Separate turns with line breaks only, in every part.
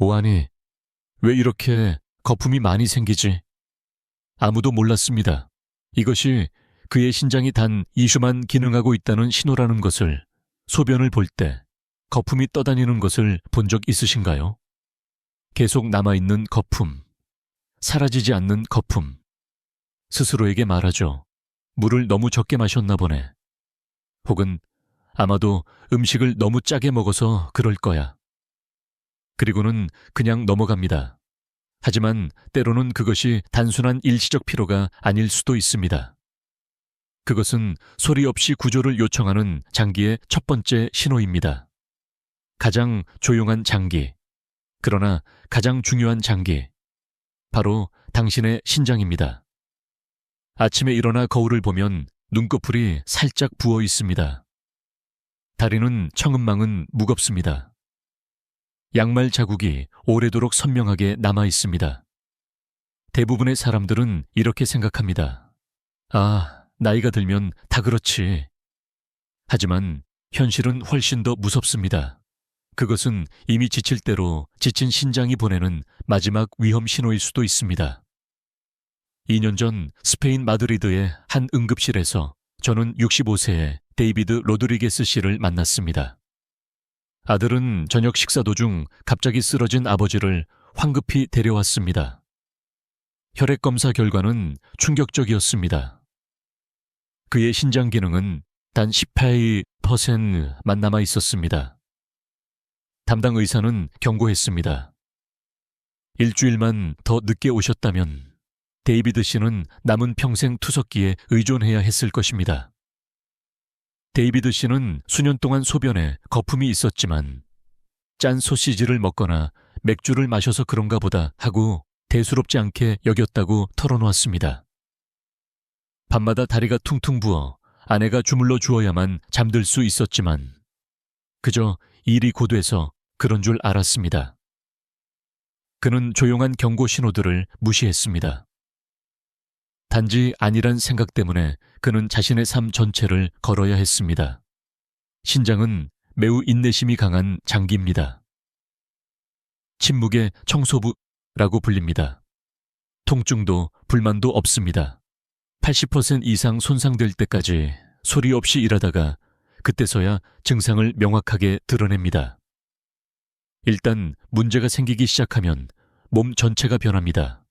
오하니, 왜 이렇게 거품이 많이 생기지? 아무도 몰랐습니다. 이것이 그의 신장이 단 2주만 기능하고 있다는 신호라는 것을 소변을 볼 때 거품이 떠다니는 것을 본 적 있으신가요? 계속 남아있는 거품, 사라지지 않는 거품. 스스로에게 말하죠. 물을 너무 적게 마셨나 보네. 혹은 아마도 음식을 너무 짜게 먹어서 그럴 거야. 그리고는 그냥 넘어갑니다. 하지만 때로는 그것이 단순한 일시적 피로가 아닐 수도 있습니다. 그것은 소리 없이 구조를 요청하는 장기의 첫 번째 신호입니다. 가장 조용한 장기, 그러나 가장 중요한 장기, 바로 당신의 신장입니다. 아침에 일어나 거울을 보면 눈꺼풀이 살짝 부어 있습니다. 다리는 청음망은 무겁습니다. 양말 자국이 오래도록 선명하게 남아 있습니다. 대부분의 사람들은 이렇게 생각합니다. 아, 나이가 들면 다 그렇지. 하지만 현실은 훨씬 더 무섭습니다. 그것은 이미 지칠 대로 지친 신장이 보내는 마지막 위험 신호일 수도 있습니다. 2년 전 스페인 마드리드의 한 응급실에서 저는 65세의 데이비드 로드리게스 씨를 만났습니다. 아들은 저녁 식사 도중 갑자기 쓰러진 아버지를 황급히 데려왔습니다. 혈액 검사 결과는 충격적이었습니다. 그의 신장 기능은 단 18%만 남아 있었습니다. 담당 의사는 경고했습니다. 일주일만 더 늦게 오셨다면 데이비드 씨는 남은 평생 투석기에 의존해야 했을 것입니다. 데이비드 씨는 수년 동안 소변에 거품이 있었지만 짠 소시지를 먹거나 맥주를 마셔서 그런가 보다 하고 대수롭지 않게 여겼다고 털어놓았습니다. 밤마다 다리가 퉁퉁 부어 아내가 주물러 주어야만 잠들 수 있었지만 그저 일이 고돼서 그런 줄 알았습니다. 그는 조용한 경고 신호들을 무시했습니다. 단지 아니란 생각 때문에 그는 자신의 삶 전체를 걸어야 했습니다. 신장은 매우 인내심이 강한 장기입니다. 침묵의 청소부라고 불립니다. 통증도 불만도 없습니다. 80% 이상 손상될 때까지 소리 없이 일하다가 그때서야 증상을 명확하게 드러냅니다. 일단 문제가 생기기 시작하면 몸 전체가 변합니다.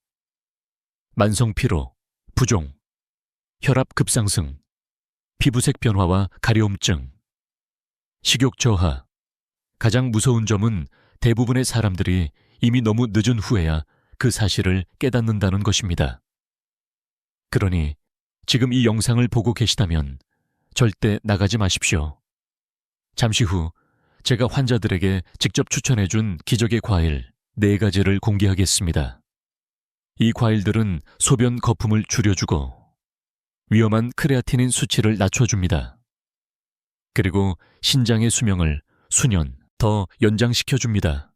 만성 피로, 부종, 혈압 급상승, 피부색 변화와 가려움증, 식욕 저하. 가장 무서운 점은 대부분의 사람들이 이미 너무 늦은 후에야 그 사실을 깨닫는다는 것입니다. 그러니 지금 이 영상을 보고 계시다면 절대 나가지 마십시오. 잠시 후 제가 환자들에게 직접 추천해준 기적의 과일 4가지를 공개하겠습니다. 이 과일들은 소변 거품을 줄여주고 위험한 크레아티닌 수치를 낮춰줍니다. 그리고 신장의 수명을 수년 더 연장시켜줍니다.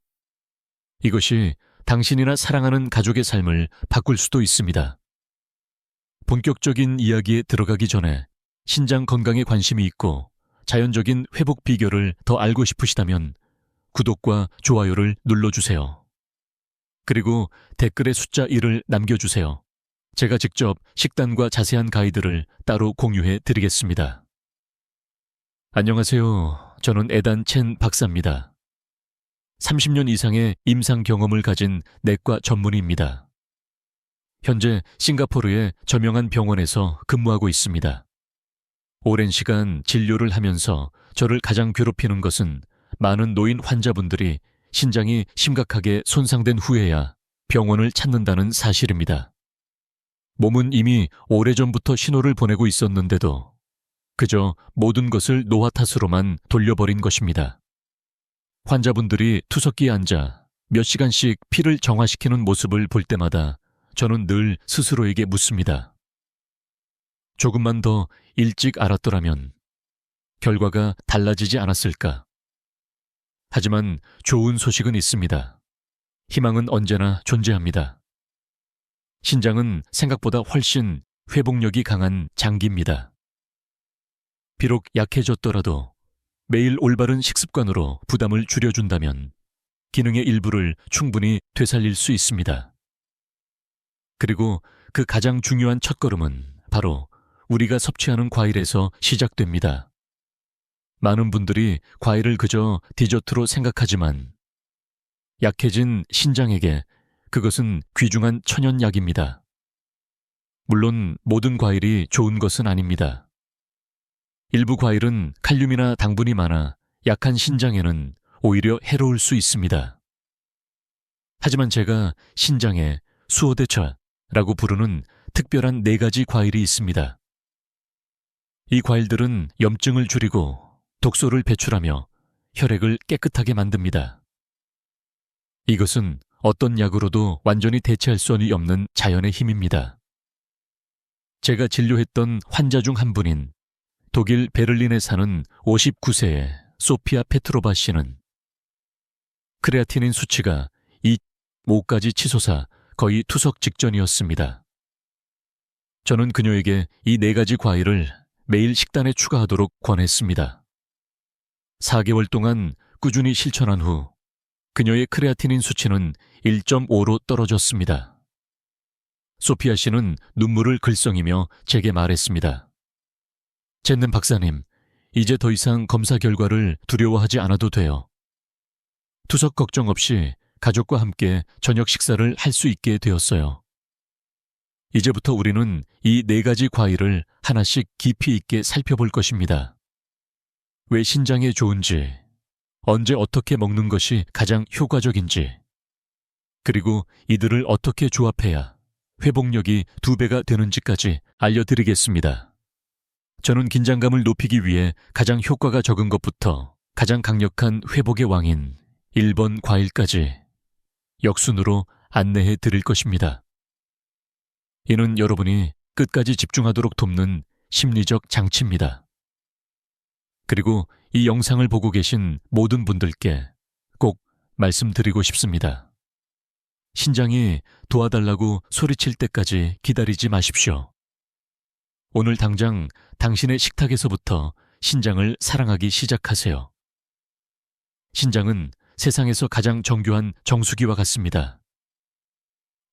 이것이 당신이나 사랑하는 가족의 삶을 바꿀 수도 있습니다. 본격적인 이야기에 들어가기 전에 신장 건강에 관심이 있고 자연적인 회복 비결을 더 알고 싶으시다면 구독과 좋아요를 눌러주세요. 그리고 댓글에 숫자 1을 남겨주세요. 제가 직접 식단과 자세한 가이드를 따로 공유해 드리겠습니다. 안녕하세요. 저는 에단 첸 박사입니다. 30년 이상의 임상 경험을 가진 내과 전문의입니다. 현재 싱가포르의 저명한 병원에서 근무하고 있습니다. 오랜 시간 진료를 하면서 저를 가장 괴롭히는 것은 많은 노인 환자분들이 신장이 심각하게 손상된 후에야 병원을 찾는다는 사실입니다. 몸은 이미 오래전부터 신호를 보내고 있었는데도 그저 모든 것을 노화 탓으로만 돌려버린 것입니다. 환자분들이 투석기에 앉아 몇 시간씩 피를 정화시키는 모습을 볼 때마다 저는 늘 스스로에게 묻습니다. 조금만 더 일찍 알았더라면 결과가 달라지지 않았을까? 하지만 좋은 소식은 있습니다. 희망은 언제나 존재합니다. 신장은 생각보다 훨씬 회복력이 강한 장기입니다. 비록 약해졌더라도 매일 올바른 식습관으로 부담을 줄여준다면 기능의 일부를 충분히 되살릴 수 있습니다. 그리고 그 가장 중요한 첫걸음은 바로 우리가 섭취하는 과일에서 시작됩니다. 많은 분들이 과일을 그저 디저트로 생각하지만 약해진 신장에게 그것은 귀중한 천연약입니다. 물론 모든 과일이 좋은 것은 아닙니다. 일부 과일은 칼륨이나 당분이 많아 약한 신장에는 오히려 해로울 수 있습니다. 하지만 제가 신장에 수호대차라고 부르는 특별한 4가지 과일이 있습니다. 이 과일들은 염증을 줄이고 독소를 배출하며 혈액을 깨끗하게 만듭니다. 이것은 어떤 약으로도 완전히 대체할 수 없는 자연의 힘입니다. 제가 진료했던 환자 중 한 분인 독일 베를린에 사는 59세의 소피아 페트로바 씨는 크레아티닌 수치가 2.5까지 치솟아 거의 투석 직전이었습니다. 저는 그녀에게 이 4가지 과일을 매일 식단에 추가하도록 권했습니다. 4개월 동안 꾸준히 실천한 후 그녀의 크레아티닌 수치는 1.5로 떨어졌습니다. 소피아 씨는 눈물을 글썽이며 제게 말했습니다. 젠넨 박사님, 이제 더 이상 검사 결과를 두려워하지 않아도 돼요. 투석 걱정 없이 가족과 함께 저녁 식사를 할 수 있게 되었어요. 이제부터 우리는 이 4가지 과일을 하나씩 깊이 있게 살펴볼 것입니다. 왜 신장에 좋은지, 언제 어떻게 먹는 것이 가장 효과적인지, 그리고 이들을 어떻게 조합해야 회복력이 2배가 되는지까지 알려드리겠습니다. 저는 긴장감을 높이기 위해 가장 효과가 적은 것부터 가장 강력한 회복의 왕인 1번 과일까지 역순으로 안내해 드릴 것입니다. 이는 여러분이 끝까지 집중하도록 돕는 심리적 장치입니다. 그리고 이 영상을 보고 계신 모든 분들께 꼭 말씀드리고 싶습니다. 신장이 도와달라고 소리칠 때까지 기다리지 마십시오. 오늘 당장 당신의 식탁에서부터 신장을 사랑하기 시작하세요. 신장은 세상에서 가장 정교한 정수기와 같습니다.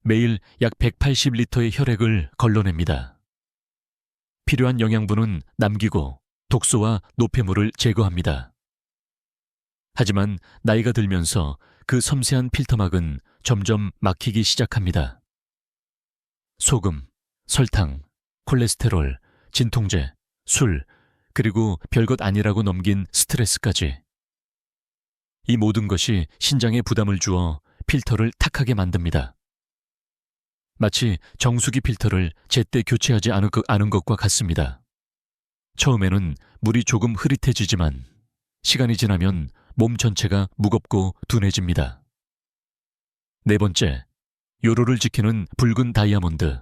매일 약 180리터의 혈액을 걸러냅니다. 필요한 영양분은 남기고 독소와 노폐물을 제거합니다. 하지만 나이가 들면서 그 섬세한 필터막은 점점 막히기 시작합니다. 소금, 설탕, 콜레스테롤, 진통제, 술, 그리고 별것 아니라고 넘긴 스트레스까지. 이 모든 것이 신장에 부담을 주어 필터를 탁하게 만듭니다. 마치 정수기 필터를 제때 교체하지 않은 것과 같습니다. 처음에는 물이 조금 흐릿해지지만 시간이 지나면 몸 전체가 무겁고 둔해집니다. 4번째, 요로를 지키는 붉은 다이아몬드.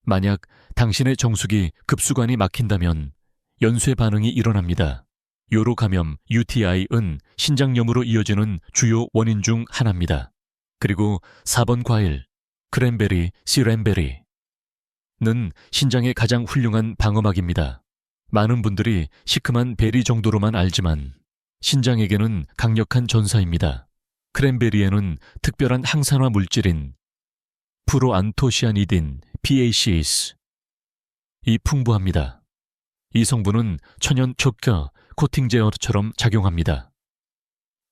만약 당신의 정수기 급수관이 막힌다면 연쇄 반응이 일어납니다. 요로 감염 UTI은 신장염으로 이어지는 주요 원인 중 하나입니다. 그리고 4번 과일, 크랜베리, 시랜베리. 는 신장의 가장 훌륭한 방어막입니다. 많은 분들이 시큼한 베리 정도로만 알지만 신장에게는 강력한 전사입니다. 크랜베리에는 특별한 항산화 물질인 프로안토시아니딘, PACs 이 풍부합니다. 이 성분은 천연 촉과 코팅 제어처럼 작용합니다.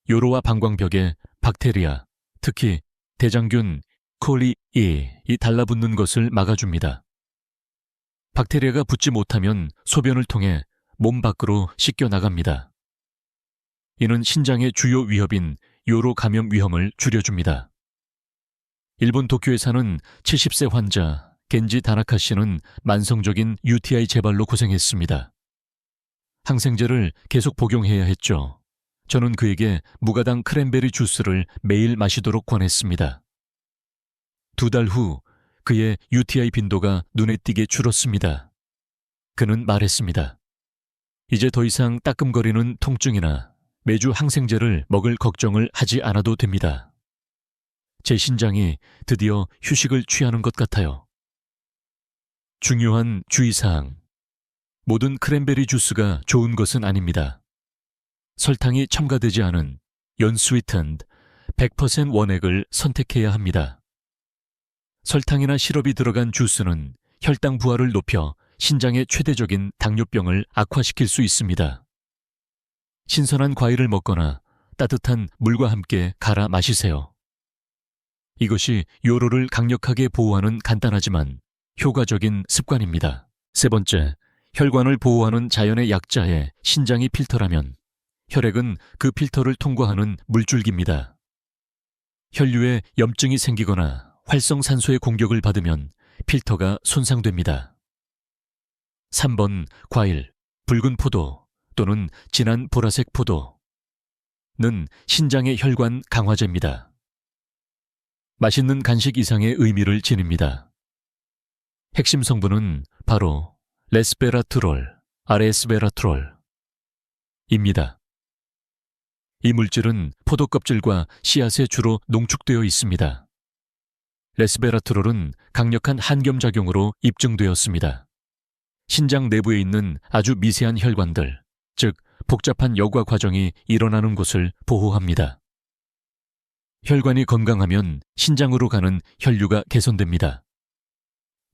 요로와 방광벽에 박테리아, 특히 대장균 콜리이 달라붙는 것을 막아줍니다. 박테리아가 붙지 못하면 소변을 통해 몸 밖으로 씻겨 나갑니다. 이는 신장의 주요 위협인 요로 감염 위험을 줄여줍니다. 일본 도쿄에 사는 70세 환자 겐지 다나카 씨는 만성적인 UTI 재발로 고생했습니다. 항생제를 계속 복용해야 했죠. 저는 그에게 무가당 크랜베리 주스를 매일 마시도록 권했습니다. 2달 후 그의 UTI 빈도가 눈에 띄게 줄었습니다. 그는 말했습니다. 이제 더 이상 따끔거리는 통증이나 매주 항생제를 먹을 걱정을 하지 않아도 됩니다. 제 신장이 드디어 휴식을 취하는 것 같아요. 중요한 주의사항. 모든 크랜베리 주스가 좋은 것은 아닙니다. 설탕이 첨가되지 않은 unsweetened 100% 원액을 선택해야 합니다. 설탕이나 시럽이 들어간 주스는 혈당 부하를 높여 신장의 최대적인 당뇨병을 악화시킬 수 있습니다. 신선한 과일을 먹거나 따뜻한 물과 함께 갈아 마시세요. 이것이 요로를 강력하게 보호하는 간단하지만 효과적인 습관입니다. 세 번째, 혈관을 보호하는 자연의 약자에 신장이 필터라면 혈액은 그 필터를 통과하는 물줄기입니다. 혈류에 염증이 생기거나 활성산소의 공격을 받으면 필터가 손상됩니다. 3번 과일, 붉은 포도 또는 진한 보라색 포도는 신장의 혈관 강화제입니다. 맛있는 간식 이상의 의미를 지닙니다. 핵심 성분은 바로 레스베라트롤, 아레스베라트롤입니다. 이 물질은 포도 껍질과 씨앗에 주로 농축되어 있습니다. 레스베라트롤은 강력한 항염작용으로 입증되었습니다. 신장 내부에 있는 아주 미세한 혈관들, 즉 복잡한 여과 과정이 일어나는 곳을 보호합니다. 혈관이 건강하면 신장으로 가는 혈류가 개선됩니다.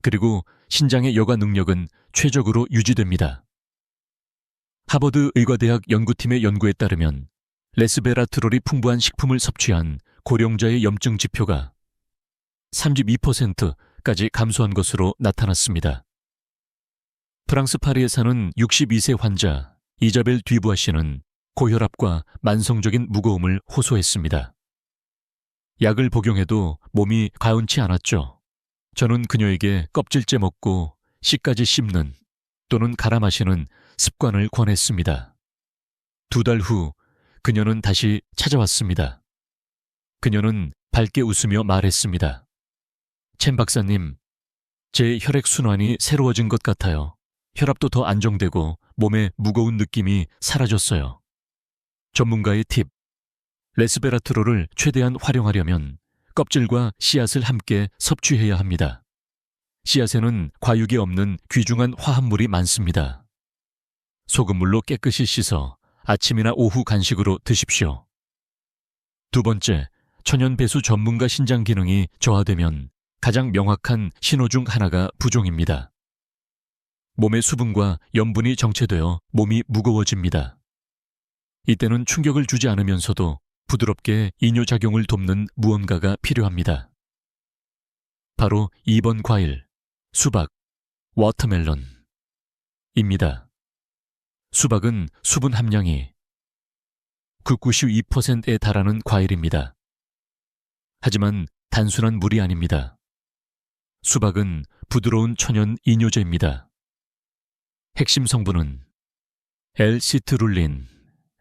그리고 신장의 여과 능력은 최적으로 유지됩니다. 하버드 의과대학 연구팀의 연구에 따르면 레스베라트롤이 풍부한 식품을 섭취한 고령자의 염증 지표가 32%까지 감소한 것으로 나타났습니다. 프랑스 파리에 사는 62세 환자 이자벨 뒤부아 씨는 고혈압과 만성적인 무거움을 호소했습니다. 약을 복용해도 몸이 가운치 않았죠. 저는 그녀에게 껍질째 먹고 씨까지 씹는 또는 갈아 마시는 습관을 권했습니다. 2달 후 그녀는 다시 찾아왔습니다. 그녀는 밝게 웃으며 말했습니다. 첸 박사님, 제 혈액순환이 새로워진 것 같아요. 혈압도 더 안정되고 몸에 무거운 느낌이 사라졌어요. 전문가의 팁. 레스베라트롤을 최대한 활용하려면 껍질과 씨앗을 함께 섭취해야 합니다. 씨앗에는 과육이 없는 귀중한 화합물이 많습니다. 소금물로 깨끗이 씻어 아침이나 오후 간식으로 드십시오. 두 번째, 천연배수 전문가 신장 기능이 저하되면 가장 명확한 신호 중 하나가 부종입니다. 몸의 수분과 염분이 정체되어 몸이 무거워집니다. 이때는 충격을 주지 않으면서도 부드럽게 이뇨작용을 돕는 무언가가 필요합니다. 바로 2번 과일, 수박, 워터멜론입니다. 수박은 수분 함량이 92%에 달하는 과일입니다. 하지만 단순한 물이 아닙니다. 수박은 부드러운 천연 이뇨제입니다. 핵심 성분은 L-시트룰린,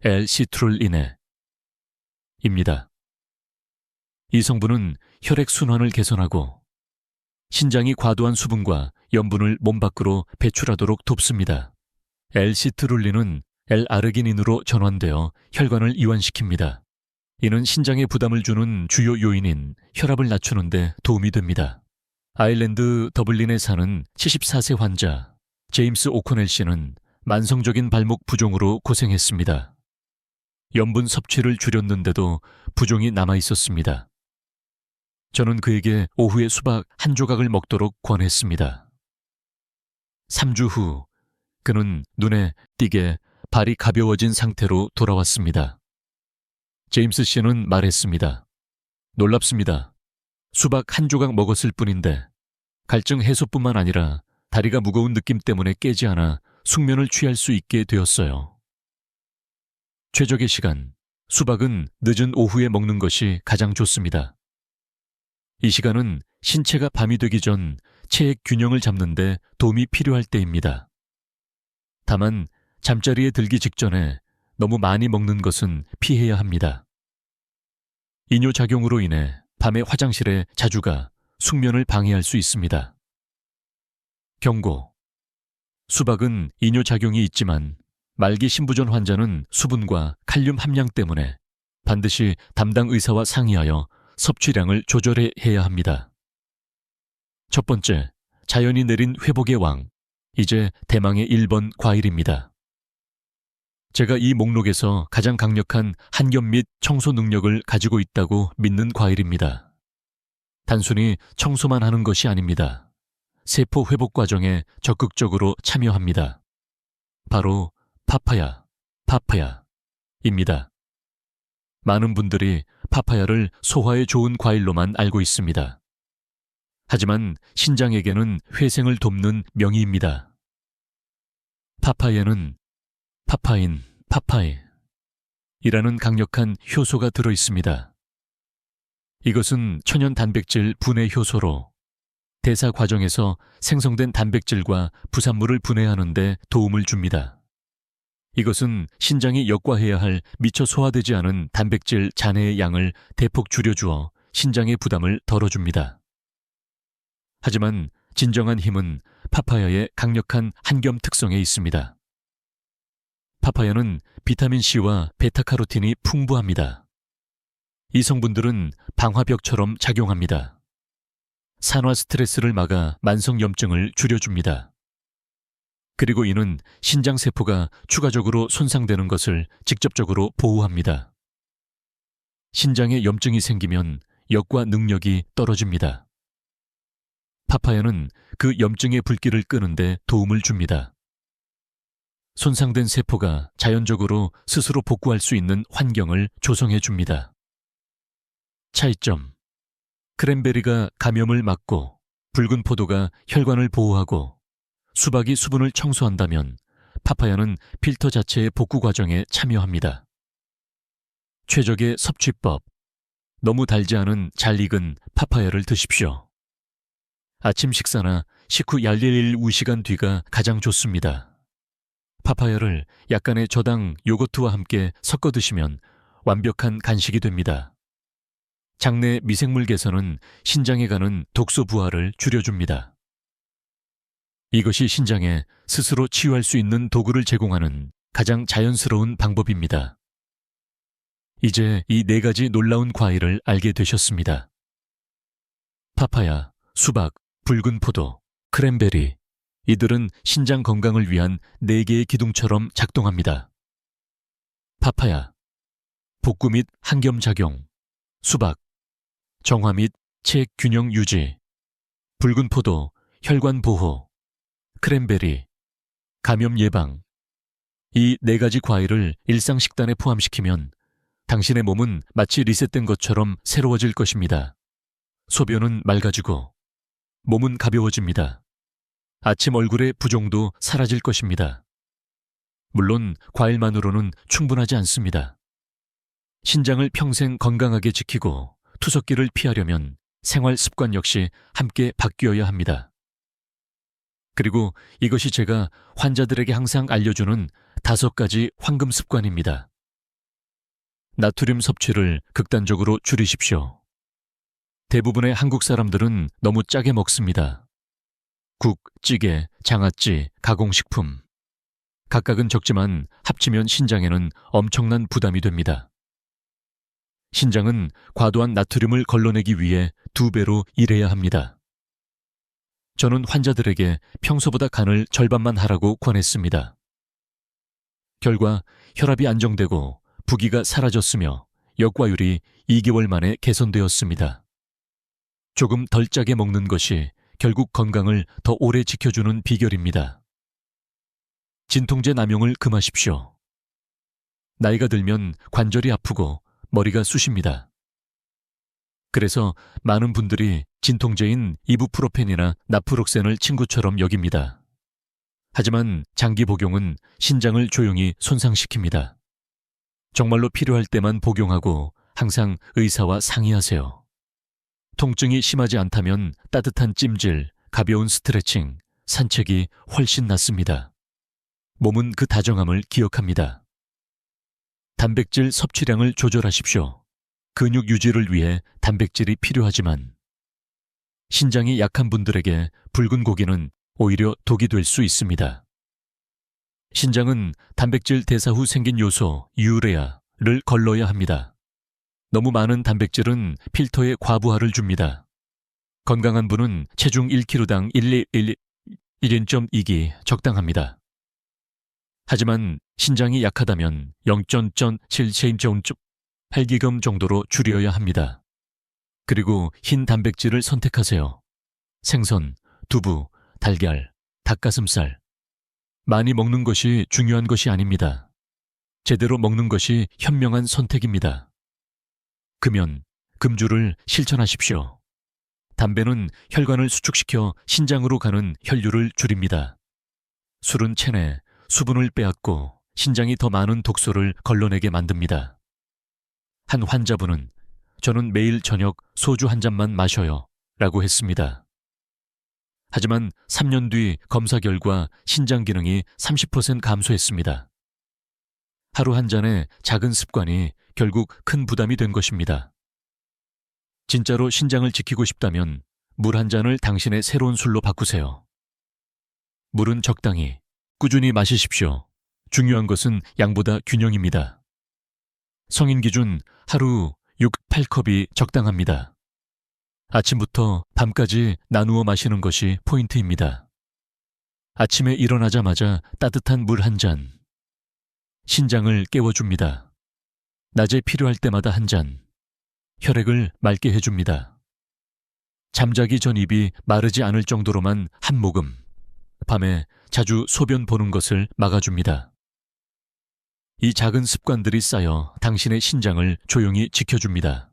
L-시트룰리네입니다. 이 성분은 혈액 순환을 개선하고 신장이 과도한 수분과 염분을 몸 밖으로 배출하도록 돕습니다. L-시트룰린은 L-아르기닌으로 전환되어 혈관을 이완시킵니다. 이는 신장에 부담을 주는 주요 요인인 혈압을 낮추는 데 도움이 됩니다. 아일랜드 더블린에 사는 74세 환자 제임스 오코넬 씨는 만성적인 발목 부종으로 고생했습니다. 염분 섭취를 줄였는데도 부종이 남아 있었습니다. 저는 그에게 오후에 수박 한 조각을 먹도록 권했습니다. 3주 후 그는 눈에 띄게 발이 가벼워진 상태로 돌아왔습니다. 제임스 씨는 말했습니다. 놀랍습니다. 수박 한 조각 먹었을 뿐인데 갈증 해소뿐만 아니라 다리가 무거운 느낌 때문에 깨지 않아 숙면을 취할 수 있게 되었어요. 최적의 시간, 수박은 늦은 오후에 먹는 것이 가장 좋습니다. 이 시간은 신체가 밤이 되기 전 체액 균형을 잡는 데 도움이 필요할 때입니다. 다만 잠자리에 들기 직전에 너무 많이 먹는 것은 피해야 합니다. 이뇨작용으로 인해 밤에 화장실에 자주 가 숙면을 방해할 수 있습니다. 경고. 수박은 이뇨작용이 있지만 말기 신부전 환자는 수분과 칼륨 함량 때문에 반드시 담당 의사와 상의하여 섭취량을 조절해야 합니다. 첫 번째, 자연이 내린 회복의 왕. 이제 대망의 1번 과일입니다. 제가 이 목록에서 가장 강력한 한겹 및 청소 능력을 가지고 있다고 믿는 과일입니다. 단순히 청소만 하는 것이 아닙니다. 세포 회복 과정에 적극적으로 참여합니다. 바로 파파야입니다. 많은 분들이 파파야를 소화에 좋은 과일로만 알고 있습니다. 하지만 신장에게는 회생을 돕는 명의입니다. 파파야는 파파인이라는 강력한 효소가 들어 있습니다. 이것은 천연 단백질 분해 효소로 대사 과정에서 생성된 단백질과 부산물을 분해하는 데 도움을 줍니다. 이것은 신장이 역과해야 할 미처 소화되지 않은 단백질 잔해의 양을 대폭 줄여주어 신장의 부담을 덜어줍니다. 하지만 진정한 힘은 파파야의 강력한 한겸 특성에 있습니다. 파파야는 비타민C와 베타카로틴이 풍부합니다. 이 성분들은 방화벽처럼 작용합니다. 산화 스트레스를 막아 만성염증을 줄여줍니다. 그리고 이는 신장세포가 추가적으로 손상되는 것을 직접적으로 보호합니다. 신장에 염증이 생기면 역과 능력이 떨어집니다. 파파야는 그 염증의 불길을 끄는데 도움을 줍니다. 손상된 세포가 자연적으로 스스로 복구할 수 있는 환경을 조성해 줍니다. 차이점: 크랜베리가 감염을 막고 붉은 포도가 혈관을 보호하고 수박이 수분을 청소한다면 파파야는 필터 자체의 복구 과정에 참여합니다. 최적의 섭취법: 너무 달지 않은 잘 익은 파파야를 드십시오. 아침 식사나 식후 얄릴릴 우시간 뒤가 가장 좋습니다. 파파야를 약간의 저당 요거트와 함께 섞어 드시면 완벽한 간식이 됩니다. 장내 미생물 개선은 신장에 가는 독소 부하를 줄여줍니다. 이것이 신장에 스스로 치유할 수 있는 도구를 제공하는 가장 자연스러운 방법입니다. 이제 이 4가지 놀라운 과일을 알게 되셨습니다. 파파야, 수박, 붉은 포도, 크랜베리, 이들은 신장 건강을 위한 4개의 기둥처럼 작동합니다. 파파야, 복구 및 항염 작용. 수박, 정화 및 체액 균형 유지. 붉은 포도, 혈관 보호. 크랜베리, 감염 예방. 이 4가지 과일을 일상 식단에 포함시키면 당신의 몸은 마치 리셋된 것처럼 새로워질 것입니다. 소변은 맑아지고 몸은 가벼워집니다. 아침 얼굴의 부종도 사라질 것입니다. 물론 과일만으로는 충분하지 않습니다. 신장을 평생 건강하게 지키고 투석기를 피하려면 생활 습관 역시 함께 바뀌어야 합니다. 그리고 이것이 제가 환자들에게 항상 알려주는 5가지 황금 습관입니다. 나트륨 섭취를 극단적으로 줄이십시오. 대부분의 한국 사람들은 너무 짜게 먹습니다. 국, 찌개, 장아찌, 가공식품. 각각은 적지만 합치면 신장에는 엄청난 부담이 됩니다. 신장은 과도한 나트륨을 걸러내기 위해 2배로 일해야 합니다. 저는 환자들에게 평소보다 간을 절반만 하라고 권했습니다. 결과 혈압이 안정되고 부기가 사라졌으며 역과율이 2개월 만에 개선되었습니다. 조금 덜 짜게 먹는 것이 결국 건강을 더 오래 지켜주는 비결입니다. 진통제 남용을 금하십시오. 나이가 들면 관절이 아프고 머리가 쑤십니다. 그래서 많은 분들이 진통제인 이부프로펜이나 나프록센을 친구처럼 여깁니다. 하지만 장기 복용은 신장을 조용히 손상시킵니다. 정말로 필요할 때만 복용하고 항상 의사와 상의하세요. 통증이 심하지 않다면 따뜻한 찜질, 가벼운 스트레칭, 산책이 훨씬 낫습니다. 몸은 그 다정함을 기억합니다. 단백질 섭취량을 조절하십시오. 근육 유지를 위해 단백질이 필요하지만 신장이 약한 분들에게 붉은 고기는 오히려 독이 될 수 있습니다. 신장은 단백질 대사 후 생긴 요소 유레아를 걸러야 합니다. 너무 많은 단백질은 필터에 과부하를 줍니다. 건강한 분은 체중 1kg당 1.2기 적당합니다. 하지만 신장이 약하다면 0.7cm/8g 정도로 줄여야 합니다. 그리고 흰 단백질을 선택하세요. 생선, 두부, 달걀, 닭가슴살. 많이 먹는 것이 중요한 것이 아닙니다. 제대로 먹는 것이 현명한 선택입니다. 금연, 금주를 실천하십시오. 담배는 혈관을 수축시켜 신장으로 가는 혈류를 줄입니다. 술은 체내, 수분을 빼앗고 신장이 더 많은 독소를 걸러내게 만듭니다. 한 환자분은 저는 매일 저녁 소주 한 잔만 마셔요 라고 했습니다. 하지만 3년 뒤 검사 결과 신장 기능이 30% 감소했습니다. 하루 한 잔의 작은 습관이 결국 큰 부담이 된 것입니다. 진짜로 신장을 지키고 싶다면 물 한 잔을 당신의 새로운 술로 바꾸세요. 물은 적당히, 꾸준히 마시십시오. 중요한 것은 양보다 균형입니다. 성인 기준 하루 6, 8컵이 적당합니다. 아침부터 밤까지 나누어 마시는 것이 포인트입니다. 아침에 일어나자마자 따뜻한 물 한 잔. 신장을 깨워줍니다. 낮에 필요할 때마다 한 잔. 혈액을 맑게 해줍니다. 잠자기 전 입이 마르지 않을 정도로만 한 모금. 밤에 자주 소변 보는 것을 막아줍니다. 이 작은 습관들이 쌓여 당신의 신장을 조용히 지켜줍니다.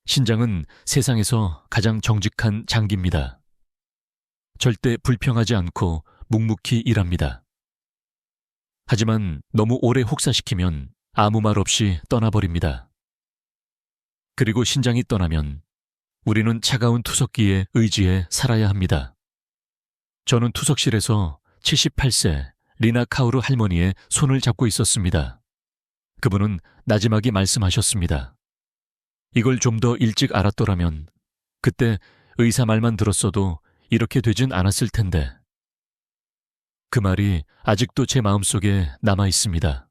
신장은 세상에서 가장 정직한 장기입니다. 절대 불평하지 않고 묵묵히 일합니다. 하지만 너무 오래 혹사시키면 아무 말 없이 떠나버립니다. 그리고 신장이 떠나면 우리는 차가운 투석기에 의지해 살아야 합니다. 저는 투석실에서 78세 리나 카우르 할머니의 손을 잡고 있었습니다. 그분은 나지막이 말씀하셨습니다. 이걸 좀 더 일찍 알았더라면 그때 의사 말만 들었어도 이렇게 되진 않았을 텐데. 그 말이 아직도 제 마음속에 남아 있습니다.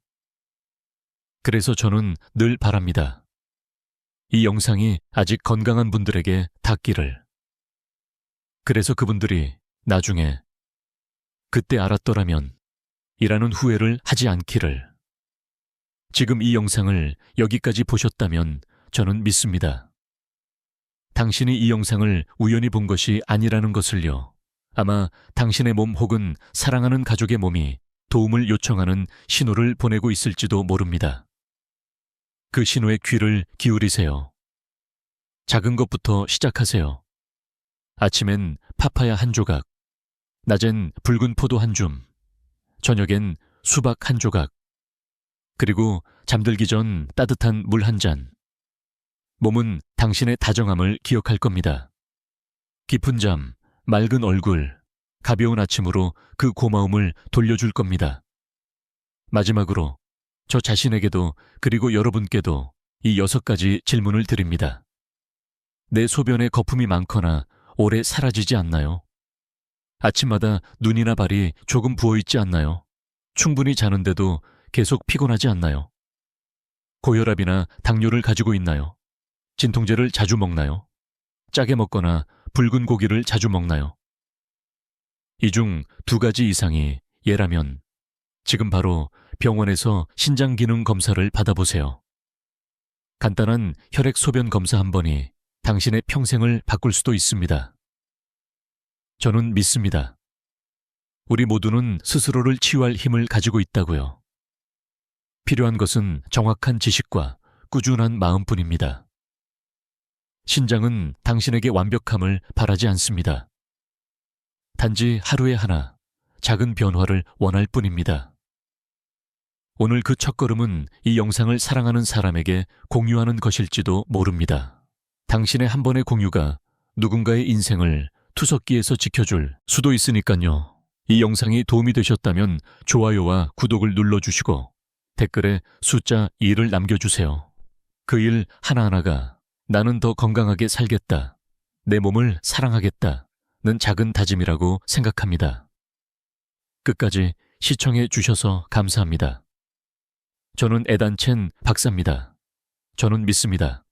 그래서 저는 늘 바랍니다. 이 영상이 아직 건강한 분들에게 닿기를. 그래서 그분들이 나중에 그때 알았더라면 이라는 후회를 하지 않기를. 지금 이 영상을 여기까지 보셨다면 저는 믿습니다. 당신이 이 영상을 우연히 본 것이 아니라는 것을요. 아마 당신의 몸 혹은 사랑하는 가족의 몸이 도움을 요청하는 신호를 보내고 있을지도 모릅니다. 그 신호에 귀를 기울이세요. 작은 것부터 시작하세요. 아침엔 파파야 한 조각, 낮엔 붉은 포도 한 줌, 저녁엔 수박 한 조각, 그리고 잠들기 전 따뜻한 물 한 잔. 몸은 당신의 다정함을 기억할 겁니다. 깊은 잠, 맑은 얼굴, 가벼운 아침으로 그 고마움을 돌려줄 겁니다. 마지막으로 저 자신에게도 그리고 여러분께도 이 6가지 질문을 드립니다. 내 소변에 거품이 많거나 오래 사라지지 않나요? 아침마다 눈이나 발이 조금 부어있지 않나요? 충분히 자는데도 계속 피곤하지 않나요? 고혈압이나 당뇨를 가지고 있나요? 진통제를 자주 먹나요? 짜게 먹거나 붉은 고기를 자주 먹나요? 이 중 2가지 이상이 예라면 지금 바로 병원에서 신장 기능 검사를 받아보세요. 간단한 혈액 소변 검사 한 번이 당신의 평생을 바꿀 수도 있습니다. 저는 믿습니다. 우리 모두는 스스로를 치유할 힘을 가지고 있다고요. 필요한 것은 정확한 지식과 꾸준한 마음뿐입니다. 신장은 당신에게 완벽함을 바라지 않습니다. 단지 하루에 하나 작은 변화를 원할 뿐입니다. 오늘 그 첫걸음은 이 영상을 사랑하는 사람에게 공유하는 것일지도 모릅니다. 당신의 한 번의 공유가 누군가의 인생을 투석기에서 지켜줄 수도 있으니까요. 이 영상이 도움이 되셨다면 좋아요와 구독을 눌러주시고 댓글에 숫자 2를 남겨주세요. 그 일 하나하나가 나는 더 건강하게 살겠다, 내 몸을 사랑하겠다는 작은 다짐이라고 생각합니다. 끝까지 시청해 주셔서 감사합니다. 저는 에단첸 박사입니다. 저는 믿습니다.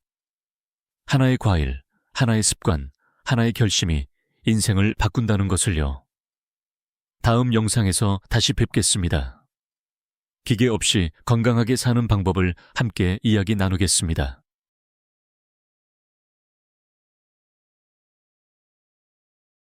하나의 과일, 하나의 습관, 하나의 결심이 인생을 바꾼다는 것을요. 다음 영상에서 다시 뵙겠습니다. 기계 없이 건강하게 사는 방법을 함께 이야기 나누겠습니다.